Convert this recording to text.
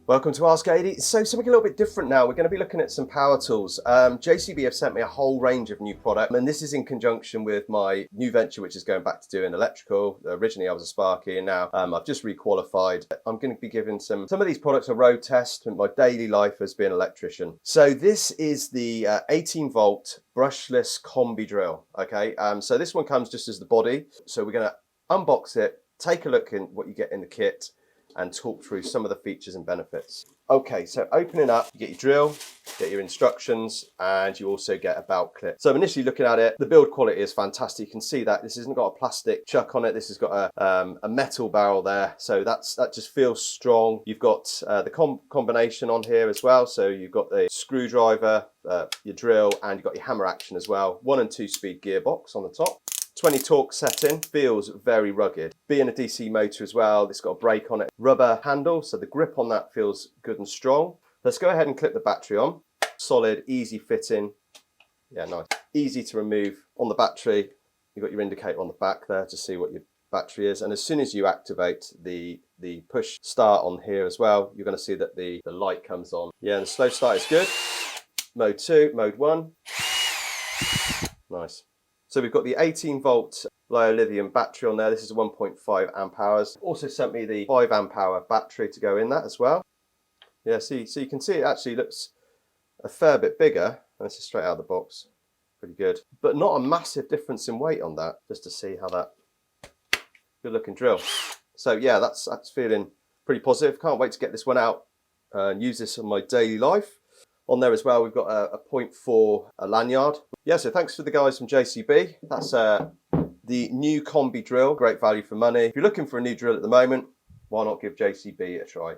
Welcome to Ask AD. So something a little bit different now. We're going to be looking at some power tools. JCB have sent me a whole range of new product, and this is in conjunction with my new venture, which is going back to doing electrical. Originally I was a Sparky, and now I've just requalified. I'm going to be giving some of these products a road test in my daily life as being an electrician. So this is the 18 volt brushless combi drill. Okay, so this one comes just as the body. So we're going to unbox it, take a look in what you get in the kit, and talk through some of the features and benefits. Okay, so opening up, you get your drill, get your instructions, and you also get a belt clip. So initially looking at it, the build quality is fantastic. You can see that this hasn't got a plastic chuck on it. This has got a metal barrel there. So that just feels strong. You've got the combination on here as well. So you've got the screwdriver, your drill, and you've got your hammer action as well. 1 and 2 speed gearbox on the top. 20 torque setting, feels very rugged. Being a DC motor as well, it's got a brake on it. Rubber handle, so the grip on that feels good and strong. Let's go ahead and clip the battery on. Solid, easy fitting. Yeah, nice. Easy to remove. On the battery, you've got your indicator on the back there to see what your battery is. And as soon as you activate the push start on here as well, you're going to see that the light comes on. Yeah, and the slow start is good. Mode 2, mode 1. Nice. So we've got the 18 volt lithium battery on there. This is a 1.5 amp hours. Also sent me the 5 amp hour battery to go in that as well. Yeah, so you can see it actually looks a fair bit bigger. This is straight out of the box. Pretty good. But not a massive difference in weight on that, just to see how that good looking drill. So yeah, that's feeling pretty positive. Can't wait to get this one out and use this in my daily life. On there as well, we've got a 0.4 lanyard. Yeah, so thanks to the guys from JCB. That's the new combi drill, great value for money. If you're looking for a new drill at the moment, why not give JCB a try?